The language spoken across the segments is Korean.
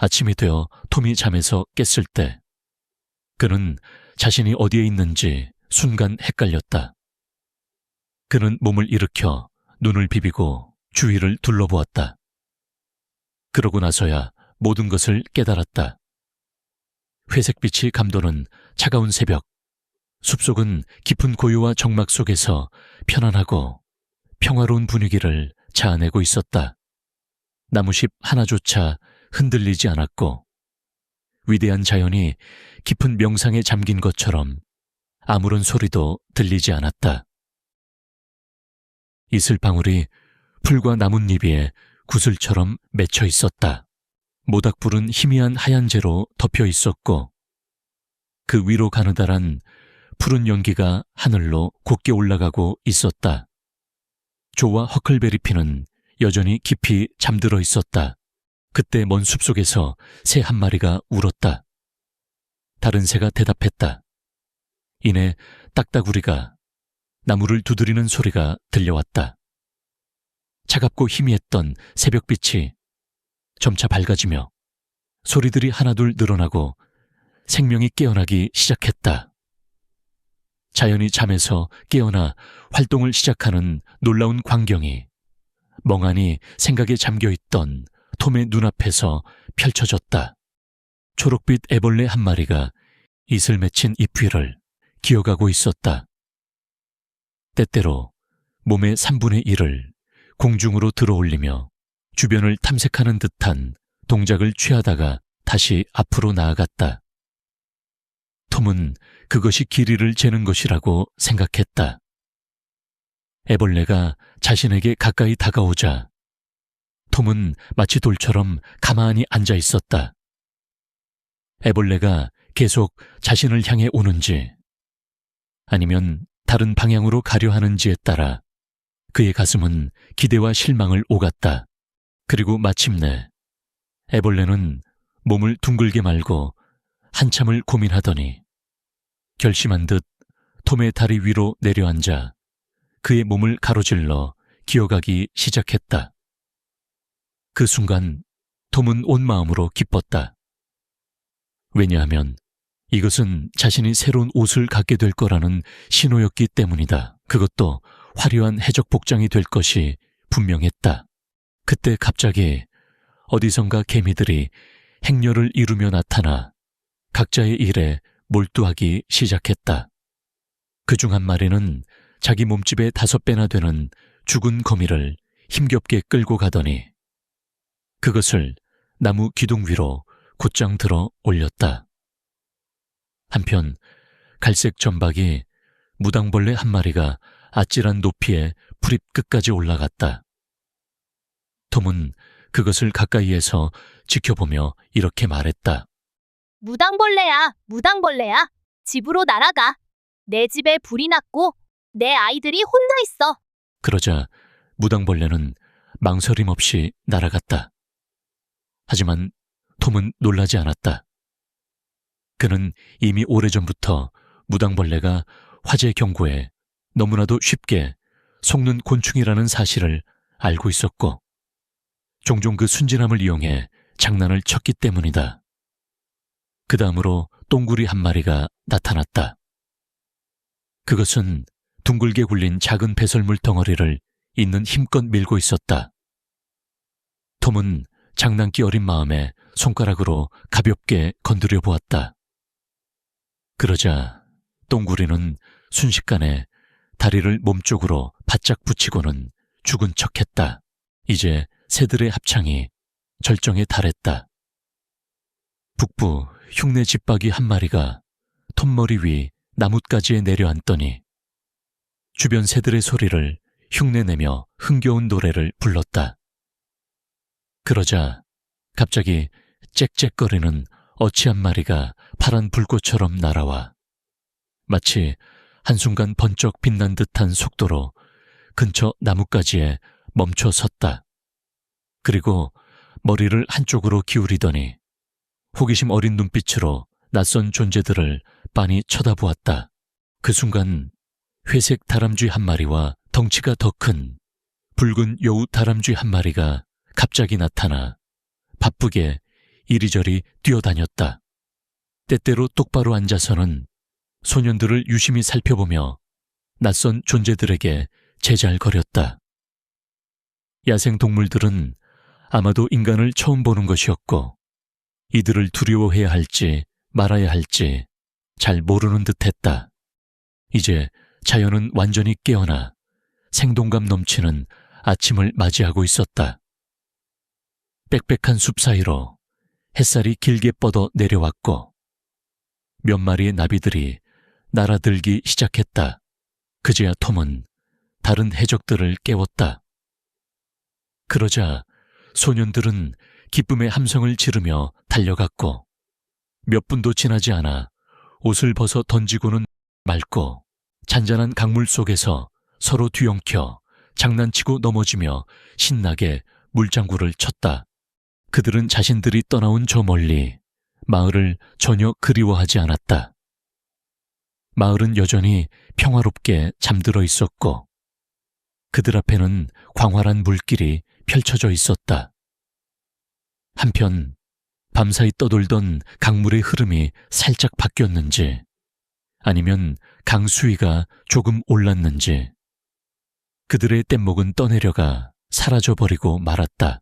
아침이 되어 톰이 잠에서 깼을 때 그는 자신이 어디에 있는지 순간 헷갈렸다. 그는 몸을 일으켜 눈을 비비고 주위를 둘러보았다. 그러고 나서야 모든 것을 깨달았다. 회색빛이 감도는 차가운 새벽, 숲속은 깊은 고요와 정막 속에서 편안하고 평화로운 분위기를 자아내고 있었다. 나무잎 하나조차 흔들리지 않았고 위대한 자연이 깊은 명상에 잠긴 것처럼 아무런 소리도 들리지 않았다. 이슬방울이 풀과 나뭇잎에 구슬처럼 맺혀 있었다. 모닥불은 희미한 하얀재로 덮여 있었고 그 위로 가느다란 푸른 연기가 하늘로 곱게 올라가고 있었다. 조와 허클베리피는 여전히 깊이 잠들어 있었다. 그때 먼 숲속에서 새 한 마리가 울었다. 다른 새가 대답했다. 이내 딱따구리가 나무를 두드리는 소리가 들려왔다. 차갑고 희미했던 새벽빛이 점차 밝아지며 소리들이 하나둘 늘어나고 생명이 깨어나기 시작했다. 자연이 잠에서 깨어나 활동을 시작하는 놀라운 광경이 멍하니 생각에 잠겨있던 톰의 눈앞에서 펼쳐졌다. 초록빛 애벌레 한 마리가 이슬 맺힌 잎 위를 기어가고 있었다. 때때로 몸의 3분의 1을 공중으로 들어올리며 주변을 탐색하는 듯한 동작을 취하다가 다시 앞으로 나아갔다. 톰은 그것이 길이를 재는 것이라고 생각했다. 애벌레가 자신에게 가까이 다가오자 톰은 마치 돌처럼 가만히 앉아 있었다. 애벌레가 계속 자신을 향해 오는지 아니면 다른 방향으로 가려 하는지에 따라 그의 가슴은 기대와 실망을 오갔다. 그리고 마침내 애벌레는 몸을 둥글게 말고 한참을 고민하더니 결심한 듯 톰의 다리 위로 내려앉아 그의 몸을 가로질러 기어가기 시작했다. 그 순간 톰은 온 마음으로 기뻤다. 왜냐하면 이것은 자신이 새로운 옷을 갖게 될 거라는 신호였기 때문이다. 그것도 화려한 해적 복장이 될 것이 분명했다. 그때 갑자기 어디선가 개미들이 행렬을 이루며 나타나 각자의 일에 몰두하기 시작했다. 그중 한 마리는 자기 몸집의 5배나 되는 죽은 거미를 힘겹게 끌고 가더니 그것을 나무 기둥 위로 곧장 들어 올렸다. 한편 갈색 점박이 무당벌레 한 마리가 아찔한 높이에 풀잎 끝까지 올라갔다. 톰은 그것을 가까이에서 지켜보며 이렇게 말했다. 무당벌레야, 무당벌레야. 집으로 날아가. 내 집에 불이 났고 내 아이들이 혼나 있어. 그러자 무당벌레는 망설임 없이 날아갔다. 하지만 톰은 놀라지 않았다. 그는 이미 오래전부터 무당벌레가 화재 경고에 너무나도 쉽게 속는 곤충이라는 사실을 알고 있었고 종종 그 순진함을 이용해 장난을 쳤기 때문이다. 그 다음으로 똥구리 한 마리가 나타났다. 그것은 둥글게 굴린 작은 배설물 덩어리를 있는 힘껏 밀고 있었다. 톰은 장난기 어린 마음에 손가락으로 가볍게 건드려 보았다. 그러자 똥구리는 순식간에 다리를 몸쪽으로 바짝 붙이고는 죽은 척했다. 이제 새들의 합창이 절정에 달했다. 북부 흉내 집박이 한 마리가 톰 머리 위 나뭇가지에 내려앉더니 주변 새들의 소리를 흉내내며 흥겨운 노래를 불렀다. 그러자 갑자기 짹짹거리는 어치 한 마리가 파란 불꽃처럼 날아와 마치 한순간 번쩍 빛난 듯한 속도로 근처 나뭇가지에 멈춰 섰다. 그리고 머리를 한쪽으로 기울이더니 호기심 어린 눈빛으로 낯선 존재들을 빤히 쳐다보았다. 그 순간 회색 다람쥐 한 마리와 덩치가 더 큰 붉은 여우 다람쥐 한 마리가 갑자기 나타나 바쁘게 이리저리 뛰어다녔다. 때때로 똑바로 앉아서는 소년들을 유심히 살펴보며 낯선 존재들에게 제잘거렸다. 야생 동물들은 아마도 인간을 처음 보는 것이었고 이들을 두려워해야 할지 말아야 할지 잘 모르는 듯했다. 이제 자연은 완전히 깨어나 생동감 넘치는 아침을 맞이하고 있었다. 빽빽한 숲 사이로 햇살이 길게 뻗어 내려왔고 몇 마리의 나비들이 날아들기 시작했다. 그제야 톰은 다른 해적들을 깨웠다. 그러자 소년들은 기쁨의 함성을 지르며 달려갔고 몇 분도 지나지 않아 옷을 벗어 던지고는 맑고 잔잔한 강물 속에서 서로 뒤엉켜 장난치고 넘어지며 신나게 물장구를 쳤다. 그들은 자신들이 떠나온 저 멀리 마을을 전혀 그리워하지 않았다. 마을은 여전히 평화롭게 잠들어 있었고 그들 앞에는 광활한 물길이 펼쳐져 있었다. 한편 밤사이 떠돌던 강물의 흐름이 살짝 바뀌었는지 아니면 강 수위가 조금 올랐는지 그들의 뗏목은 떠내려가 사라져버리고 말았다.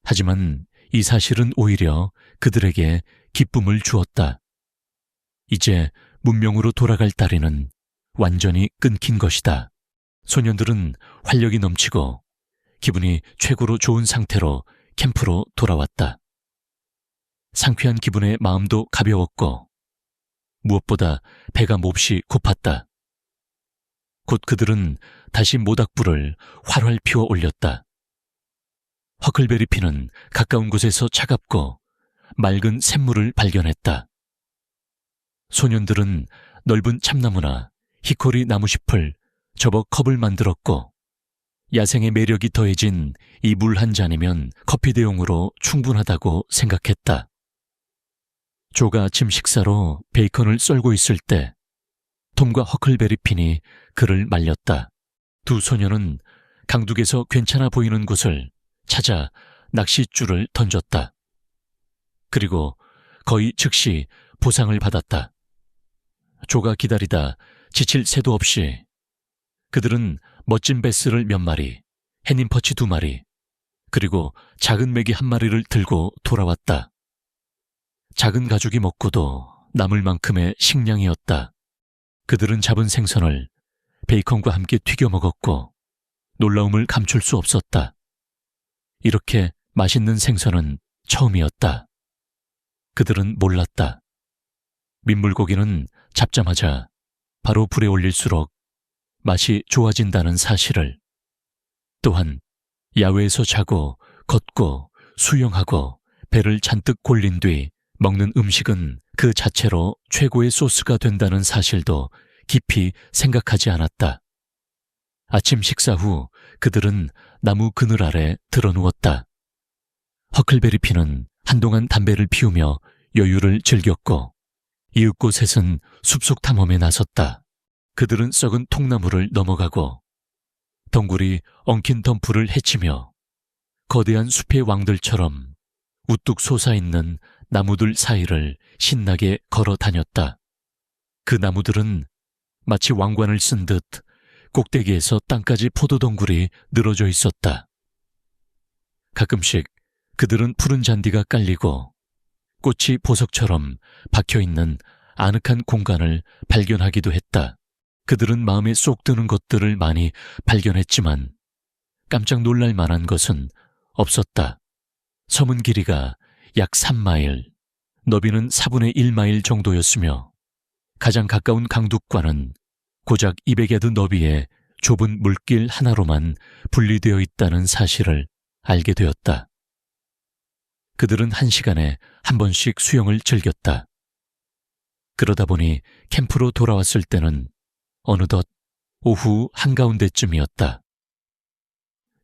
하지만 이 사실은 오히려 그들에게 기쁨을 주었다. 이제 문명으로 돌아갈 다리는 완전히 끊긴 것이다. 소년들은 활력이 넘치고 기분이 최고로 좋은 상태로 캠프로 돌아왔다. 상쾌한 기분에 마음도 가벼웠고 무엇보다 배가 몹시 고팠다. 곧 그들은 다시 모닥불을 활활 피워 올렸다. 허클베리 피는 가까운 곳에서 차갑고 맑은 샘물을 발견했다. 소년들은 넓은 참나무나 히코리 나무잎을 접어 컵을 만들었고 야생의 매력이 더해진 이 물 한 잔이면 커피 대용으로 충분하다고 생각했다. 조가 아침 식사로 베이컨을 썰고 있을 때 톰과 허클베리 핀이 그를 말렸다. 두 소녀는 강둑에서 괜찮아 보이는 곳을 찾아 낚싯줄을 던졌다. 그리고 거의 즉시 보상을 받았다. 조가 기다리다 지칠 새도 없이 그들은 멋진 베스를 몇 마리, 해님퍼치 2마리, 그리고 작은 메기 1마리를 들고 돌아왔다. 작은 가죽이 먹고도 남을 만큼의 식량이었다. 그들은 잡은 생선을 베이컨과 함께 튀겨 먹었고 놀라움을 감출 수 없었다. 이렇게 맛있는 생선은 처음이었다. 그들은 몰랐다. 민물고기는 잡자마자 바로 불에 올릴수록 맛이 좋아진다는 사실을. 또한 야외에서 자고 걷고 수영하고 배를 잔뜩 골린 뒤 먹는 음식은 그 자체로 최고의 소스가 된다는 사실도 깊이 생각하지 않았다. 아침 식사 후 그들은 나무 그늘 아래 드러누웠다. 허클베리 피는 한동안 담배를 피우며 여유를 즐겼고 이윽고 셋은 숲속 탐험에 나섰다. 그들은 썩은 통나무를 넘어가고 덩굴이 엉킨 덤불을 헤치며 거대한 숲의 왕들처럼 우뚝 솟아있는 나무들 사이를 신나게 걸어 다녔다. 그 나무들은 마치 왕관을 쓴 듯 꼭대기에서 땅까지 포도덩굴이 늘어져 있었다. 가끔씩 그들은 푸른 잔디가 깔리고 꽃이 보석처럼 박혀있는 아늑한 공간을 발견하기도 했다. 그들은 마음에 쏙 드는 것들을 많이 발견했지만 깜짝 놀랄 만한 것은 없었다. 섬은 길이가 약 3마일, 너비는 4분의 1마일 정도였으며 가장 가까운 강둑과는 고작 200야드 너비의 좁은 물길 하나로만 분리되어 있다는 사실을 알게 되었다. 그들은 1시간에 한 번씩 수영을 즐겼다. 그러다 보니 캠프로 돌아왔을 때는 어느덧 오후 한가운데쯤이었다.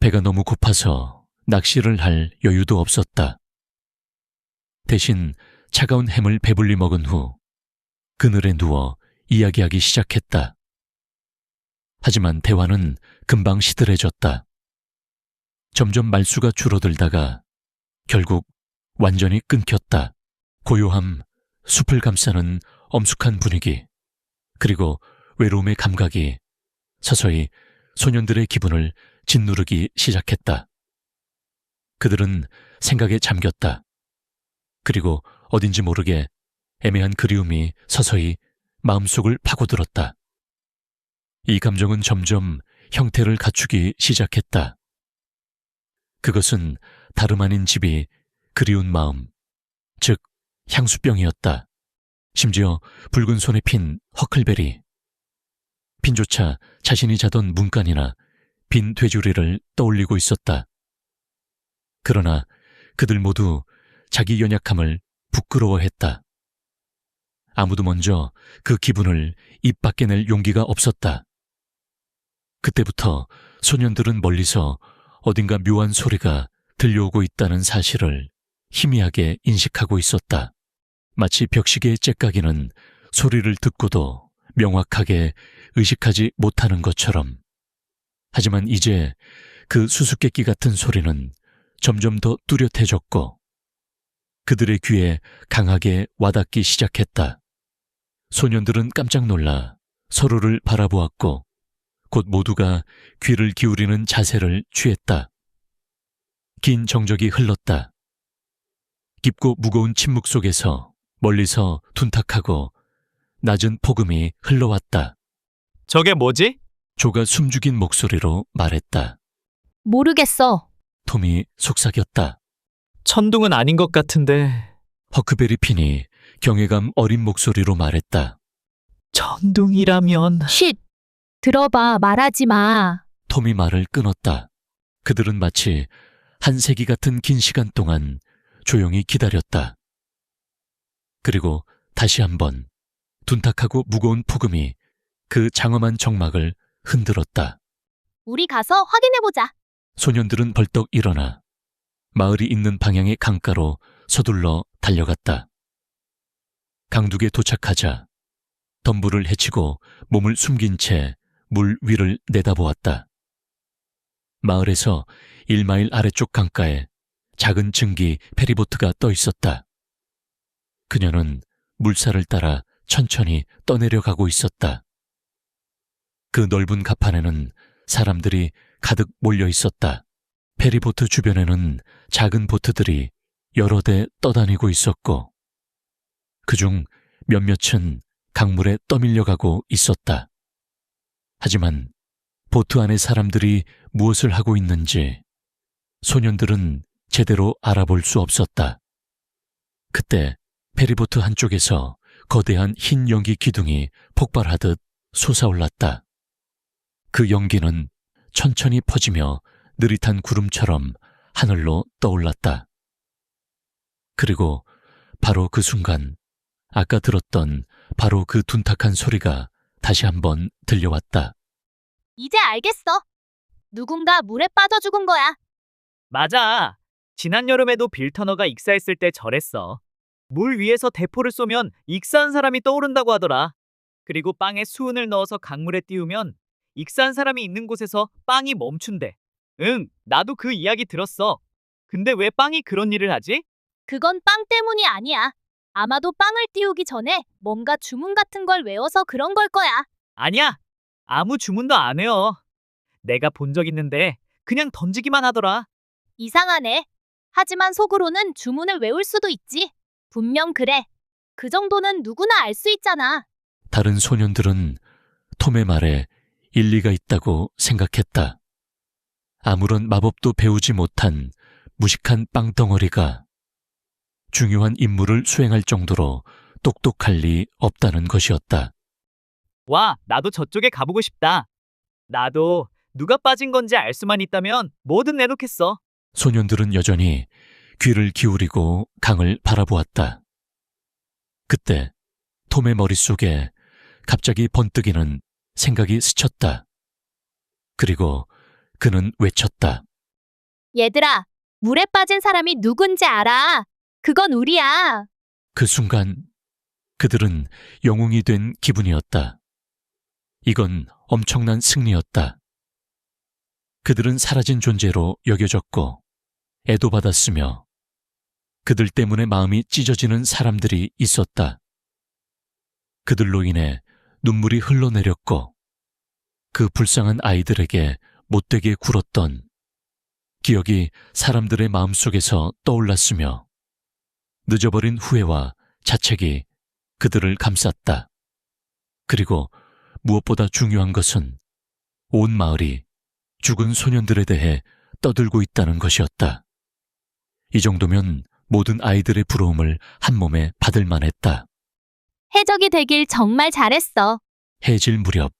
배가 너무 고파서 낚시를 할 여유도 없었다. 대신 차가운 햄을 배불리 먹은 후 그늘에 누워 이야기하기 시작했다. 하지만 대화는 금방 시들해졌다. 점점 말수가 줄어들다가 결국 완전히 끊겼다. 고요함, 숲을 감싸는 엄숙한 분위기, 그리고 외로움의 감각이 서서히 소년들의 기분을 짓누르기 시작했다. 그들은 생각에 잠겼다. 그리고 어딘지 모르게 애매한 그리움이 서서히 마음속을 파고들었다. 이 감정은 점점 형태를 갖추기 시작했다. 그것은 다름 아닌 집이 그리운 마음, 즉 향수병이었다. 심지어 붉은 손에 핀 허클베리, 핀조차 자신이 자던 문간이나 빈 되주리를 떠올리고 있었다. 그러나 그들 모두 자기 연약함을 부끄러워했다. 아무도 먼저 그 기분을 입 밖에 낼 용기가 없었다. 그때부터 소년들은 멀리서 어딘가 묘한 소리가 들려오고 있다는 사실을 희미하게 인식하고 있었다. 마치 벽시계의 째까기는 소리를 듣고도 명확하게 의식하지 못하는 것처럼. 하지만 이제 그 수수께끼 같은 소리는 점점 더 뚜렷해졌고 그들의 귀에 강하게 와닿기 시작했다. 소년들은 깜짝 놀라 서로를 바라보았고 곧 모두가 귀를 기울이는 자세를 취했다. 긴 정적이 흘렀다. 깊고 무거운 침묵 속에서 멀리서 둔탁하고 낮은 폭음이 흘러왔다. 저게 뭐지? 조가 숨죽인 목소리로 말했다. 모르겠어. 톰이 속삭였다. 천둥은 아닌 것 같은데. 허크베리 핀이 경외감 어린 목소리로 말했다. 천둥이라면. 쉿! 들어봐, 말하지 마. 톰이 말을 끊었다. 그들은 마치 한 세기 같은 긴 시간 동안 조용히 기다렸다. 그리고 다시 한번 둔탁하고 무거운 폭음이 그 장엄한 정막을 흔들었다. 우리 가서 확인해보자. 소년들은 벌떡 일어나 마을이 있는 방향의 강가로 서둘러 달려갔다. 강둑에 도착하자 덤불을 헤치고 몸을 숨긴 채 물 위를 내다보았다. 마을에서 1마일 아래쪽 강가에 작은 증기 페리보트가 떠 있었다. 그녀는 물살을 따라 천천히 떠내려가고 있었다. 그 넓은 갑판에는 사람들이 가득 몰려 있었다. 페리보트 주변에는 작은 보트들이 여러 대 떠다니고 있었고 그중 몇몇은 강물에 떠밀려가고 있었다. 하지만 보트 안의 사람들이 무엇을 하고 있는지 소년들은 제대로 알아볼 수 없었다. 그때 페리보트 한쪽에서 거대한 흰 연기 기둥이 폭발하듯 솟아올랐다. 그 연기는 천천히 퍼지며 느릿한 구름처럼 하늘로 떠올랐다. 그리고 바로 그 순간 아까 들었던 바로 그 둔탁한 소리가 다시 한번 들려왔다. 이제 알겠어. 누군가 물에 빠져 죽은 거야. 맞아. 지난 여름에도 빌터너가 익사했을 때 저랬어. 물 위에서 대포를 쏘면 익사한 사람이 떠오른다고 하더라. 그리고 빵에 수은을 넣어서 강물에 띄우면 익사한 사람이 있는 곳에서 빵이 멈춘대. 응, 나도 그 이야기 들었어. 근데 왜 빵이 그런 일을 하지? 그건 빵 때문이 아니야. 아마도 빵을 띄우기 전에 뭔가 주문 같은 걸 외워서 그런 걸 거야. 아니야. 아무 주문도 안 해요. 내가 본 적 있는데 그냥 던지기만 하더라. 이상하네. 하지만 속으로는 주문을 외울 수도 있지. 분명 그래. 그 정도는 누구나 알 수 있잖아. 다른 소년들은 톰의 말에 일리가 있다고 생각했다. 아무런 마법도 배우지 못한 무식한 빵덩어리가 중요한 임무를 수행할 정도로 똑똑할 리 없다는 것이었다. 와, 나도 저쪽에 가보고 싶다. 나도 누가 빠진 건지 알 수만 있다면 뭐든 내놓겠어. 소년들은 여전히 귀를 기울이고 강을 바라보았다. 그때 톰의 머릿속에 갑자기 번뜩이는 생각이 스쳤다. 그리고 그는 외쳤다. 얘들아, 물에 빠진 사람이 누군지 알아. 그건 우리야. 그 순간 그들은 영웅이 된 기분이었다. 이건 엄청난 승리였다. 그들은 사라진 존재로 여겨졌고 애도받았으며 그들 때문에 마음이 찢어지는 사람들이 있었다. 그들로 인해 눈물이 흘러내렸고 그 불쌍한 아이들에게 못되게 굴었던 기억이 사람들의 마음속에서 떠올랐으며 늦어버린 후회와 자책이 그들을 감쌌다. 그리고 무엇보다 중요한 것은 온 마을이 죽은 소년들에 대해 떠들고 있다는 것이었다. 이 정도면 모든 아이들의 부러움을 한 몸에 받을 만했다. 해적이 되길 정말 잘했어. 해질 무렵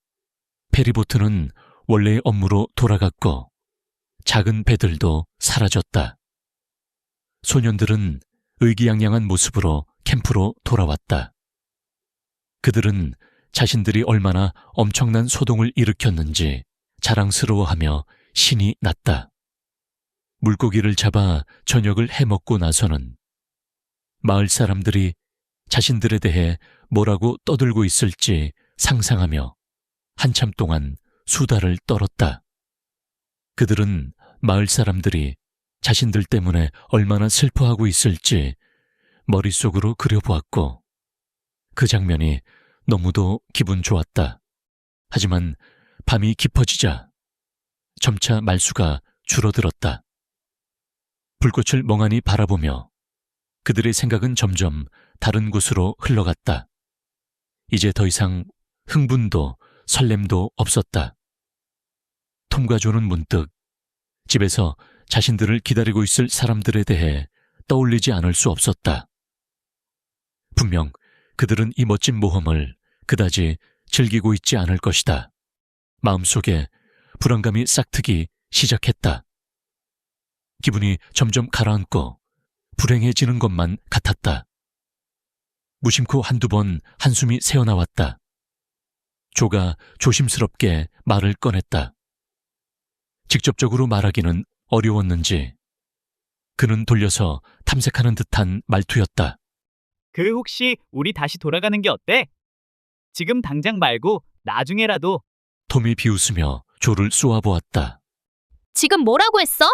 페리보트는 원래의 업무로 돌아갔고 작은 배들도 사라졌다. 소년들은 의기양양한 모습으로 캠프로 돌아왔다. 그들은 자신들이 얼마나 엄청난 소동을 일으켰는지 자랑스러워하며 신이 났다. 물고기를 잡아 저녁을 해먹고 나서는 마을 사람들이 자신들에 대해 뭐라고 떠들고 있을지 상상하며 한참 동안 수다를 떨었다. 그들은 마을 사람들이 자신들 때문에 얼마나 슬퍼하고 있을지 머릿속으로 그려보았고 그 장면이 너무도 기분 좋았다. 하지만 밤이 깊어지자 점차 말수가 줄어들었다. 불꽃을 멍하니 바라보며 그들의 생각은 점점 다른 곳으로 흘러갔다. 이제 더 이상 흥분도 설렘도 없었다. 톰과 조는 문득 집에서 자신들을 기다리고 있을 사람들에 대해 떠올리지 않을 수 없었다. 분명 그들은 이 멋진 모험을 그다지 즐기고 있지 않을 것이다. 마음속에 불안감이 싹트기 시작했다. 기분이 점점 가라앉고 불행해지는 것만 같았다. 무심코 한두 번 한숨이 새어나왔다. 조가 조심스럽게 말을 꺼냈다. 직접적으로 말하기는 어려웠는지 그는 돌려서 탐색하는 듯한 말투였다. 그 혹시 우리 다시 돌아가는 게 어때? 지금 당장 말고 나중에라도. 톰이 비웃으며 조를 쏘아보았다. 지금 뭐라고 했어?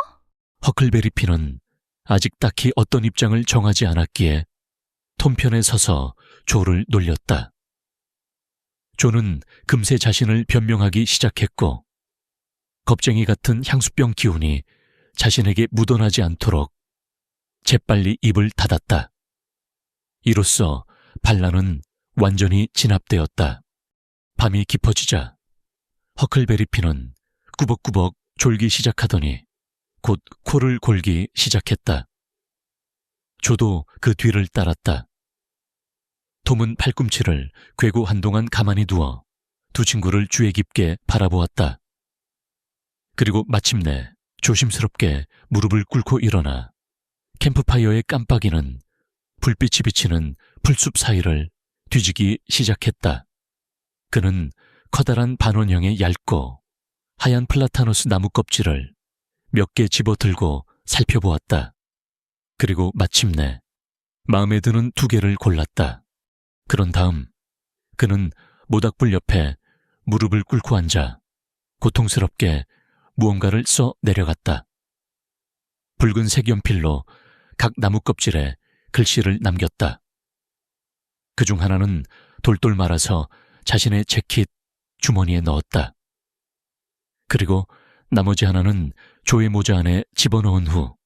허클베리핀은 아직 딱히 어떤 입장을 정하지 않았기에 톰 편에 서서 조를 놀렸다. 조는 금세 자신을 변명하기 시작했고 겁쟁이 같은 향수병 기운이 자신에게 묻어나지 않도록 재빨리 입을 닫았다. 이로써 반란은 완전히 진압되었다. 밤이 깊어지자 허클베리핀은 꾸벅꾸벅 졸기 시작하더니 곧 코를 골기 시작했다. 조도 그 뒤를 따랐다. 톰은 팔꿈치를 꿰고 한동안 가만히 두어 두 친구를 주의 깊게 바라보았다. 그리고 마침내 조심스럽게 무릎을 꿇고 일어나 캠프파이어의 깜빡이는 불빛이 비치는 풀숲 사이를 뒤지기 시작했다. 그는 커다란 반원형의 얇고 하얀 플라타너스 나무 껍질을 몇 개 집어들고 살펴보았다. 그리고 마침내 마음에 드는 두 개를 골랐다. 그런 다음 그는 모닥불 옆에 무릎을 꿇고 앉아 고통스럽게 무언가를 써 내려갔다. 붉은색 연필로 각 나무 껍질에 글씨를 남겼다. 그중 하나는 돌돌 말아서 자신의 재킷 주머니에 넣었다. 그리고 나머지 하나는 조의 모자 안에 집어넣은 후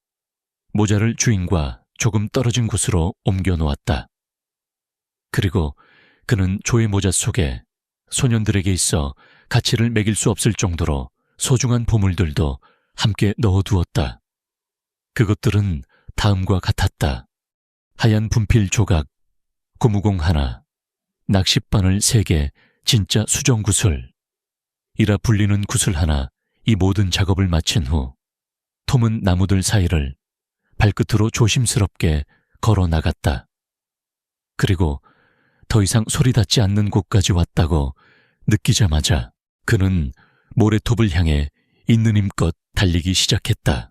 모자를 주인과 조금 떨어진 곳으로 옮겨 놓았다. 그리고 그는 조의 모자 속에 소년들에게 있어 가치를 매길 수 없을 정도로 소중한 보물들도 함께 넣어두었다. 그것들은 다음과 같았다. 하얀 분필 조각, 고무공 하나, 낚싯바늘 3개, 진짜 수정 구슬, 이라 불리는 구슬 하나, 이 모든 작업을 마친 후 톰은 나무들 사이를 발끝으로 조심스럽게 걸어 나갔다. 그리고 더 이상 소리 닿지 않는 곳까지 왔다고 느끼자마자 그는 모래톱을 향해 있는 힘껏 달리기 시작했다.